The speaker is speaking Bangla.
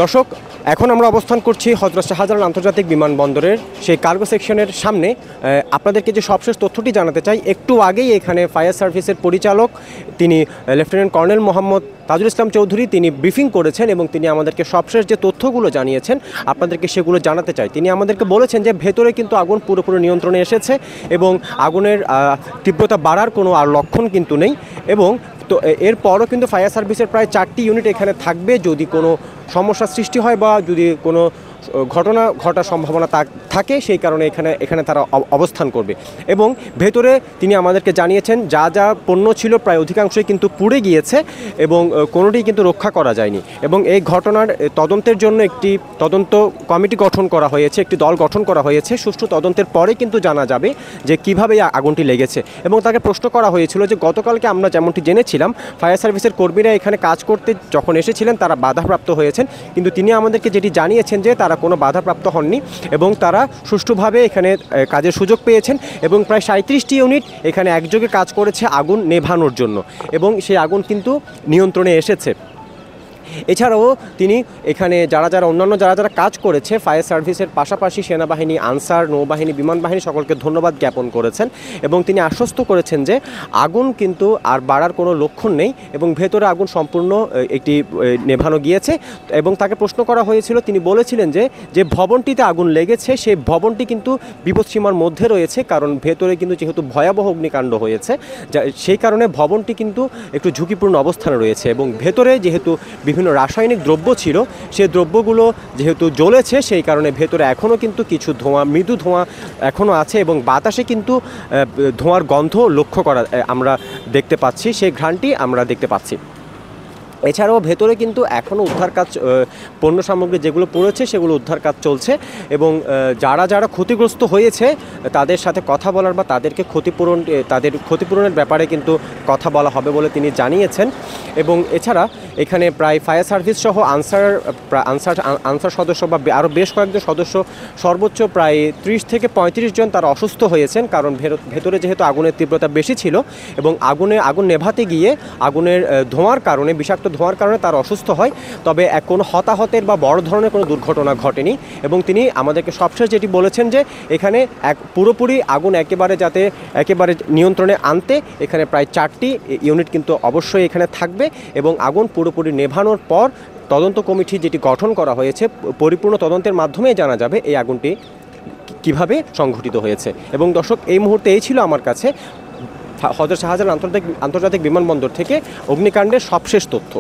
দর্শক, এখন আমরা অবস্থান করছি হযরত শাহজালাল আন্তর্জাতিক বিমানবন্দরের সেই কার্গো সেকশনের সামনে। আপনাদেরকে যে সবশেষ তথ্যটি জানাতে চাই, একটু আগেই এখানে ফায়ার সার্ভিসের পরিচালক তিনি লেফটেন্যান্ট কর্নেল মোহাম্মদ তাজুল ইসলাম চৌধুরী তিনি ব্রিফিং করেছেন এবং তিনি আমাদেরকে সবশেষ যে তথ্যগুলো জানিয়েছেন আপনাদেরকে সেগুলো জানাতে চাই। তিনি আমাদেরকে বলেছেন যে ভেতরে কিন্তু আগুন পুরোপুরি নিয়ন্ত্রণে এসেছে এবং আগুনের তীব্রতা বাড়ার কোনো আর লক্ষণ কিন্তু নেই। এবং তো এরপরও কিন্তু ফায়ার সার্ভিসের প্রায় 4টি ইউনিট এখানে থাকবে। যদি কোনো সমস্যার সৃষ্টি হয় বা যদি কোনো ঘটনা ঘটার সম্ভাবনা থাকে, সেই কারণে এখানে তারা অবস্থান করবে। এবং ভেতরে তিনি আমাদেরকে জানিয়েছেন যা যা পণ্য ছিল প্রায় অধিকাংশই কিন্তু পুড়ে গিয়েছে এবং কোনোটি কিন্তু রক্ষা করা যায়নি। এবং এই ঘটনার তদন্তের জন্য একটি তদন্ত কমিটি গঠন করা হয়েছে, একটি দল গঠন করা হয়েছে। সুষ্ঠু তদন্তের পরে কিন্তু জানা যাবে যে কীভাবে আগুনটি লেগেছে। এবং তাকে প্রশ্ন করা হয়েছিল যে গতকালকে আমরা যেমনটি জেনেছিলাম ফায়ার সার্ভিসের কর্মীরা এখানে কাজ করতে যখন এসেছিলেন তারা বাধাপ্রাপ্ত হয়েছেন, কিন্তু তিনি আমাদেরকে যেটি জানিয়েছেন যে তারা কোনো বাধাপ্রাপ্ত হননি এবং তারা সুষ্ঠুভাবে এখানে কাজের সুযোগ পেয়েছেন। এবং প্রায় 37টি ইউনিট এখানে একযোগে কাজ করেছে আগুন নেভানোর জন্য এবং সেই আগুন কিন্তু নিয়ন্ত্রণে এসেছে। এছাড়াও তিনি এখানে অন্যান্য যারা কাজ করেছে ফায়ার সার্ভিসের পাশাপাশি সেনাবাহিনী, আনসার, নৌবাহিনী, বিমান বাহিনী সকলকে ধন্যবাদ জ্ঞাপন করেছেন এবং তিনি আশ্বস্ত করেছেন যে আগুন কিন্তু আর বাড়ার কোনো লক্ষণ নেই এবং ভেতরে আগুন সম্পূর্ণ একটি নেভানো গিয়েছে। এবং তাকে প্রশ্ন করা হয়েছিল, তিনি বলেছিলেন যে ভবনটিতে আগুন লেগেছে সেই ভবনটি কিন্তু বিপদসীমার মধ্যে রয়েছে, কারণ ভেতরে কিন্তু যেহেতু ভয়াবহ অগ্নিকাণ্ড হয়েছে সেই কারণে ভবনটি কিন্তু একটু ঝুঁকিপূর্ণ অবস্থানে রয়েছে। এবং ভেতরে যেহেতু বিভিন্ন রাসায়নিক দ্রব্য ছিল, সেই দ্রব্যগুলো যেহেতু জ্বলেছে সেই কারণে ভেতরে এখনও কিন্তু কিছু মৃদু ধোঁয়া এখনও আছে এবং বাতাসে কিন্তু ধোঁয়ার গন্ধ আমরা দেখতে পাচ্ছি, সেই ঘ্রাণটি আমরা দেখতে পাচ্ছি। এছাড়াও ভেতরে কিন্তু এখনও উদ্ধার কাজ, পণ্য সামগ্রী যেগুলো পড়েছে সেগুলো উদ্ধার কাজ চলছে এবং যারা ক্ষতিগ্রস্ত হয়েছে তাদের সাথে কথা বলার বা তাদের ক্ষতিপূরণের ব্যাপারে কিন্তু কথা বলা হবে বলে তিনি জানিয়েছেন। এবং এছাড়া এখানে প্রায় ফায়ার সার্ভিস সহ আনসার সদস্য বা আরও বেশ কয়েকজন সদস্য, সর্বোচ্চ প্রায় 30 থেকে 35 জন তারা অসুস্থ হয়েছেন, কারণ ভেতরে যেহেতু আগুনের তীব্রতা বেশি ছিল এবং আগুন নেভাতে গিয়ে আগুনের ধোঁয়ার কারণে, বিষাক্ত ধোঁয়ার কারণে তারা অসুস্থ হয়। তবে কোনো হতাহতের বা বড় ধরনের কোনো দুর্ঘটনা ঘটেনি। এবং তিনি আমাদেরকে সবশেষ যেটি বলেছেন যে এখানে পুরোপুরি আগুন একেবারে নিয়ন্ত্রণে আনতে এখানে প্রায় 4টি ইউনিট কিন্তু অবশ্যই এখানে থাকবে এবং আগুন পুরোপুরি নেভানোর পর তদন্ত কমিটি যেটি গঠন করা হয়েছে পরিপূর্ণ তদন্তের মাধ্যমেই জানা যাবে এই আগুনটি কিভাবে সংঘটিত হয়েছে। এবং দর্শক, এই মুহূর্তে এই ছিল আমার কাছে হযরত শাহজালাল আন্তর্জাতিক বিমানবন্দর থেকে অগ্নিকাণ্ডের সবশেষ তথ্য।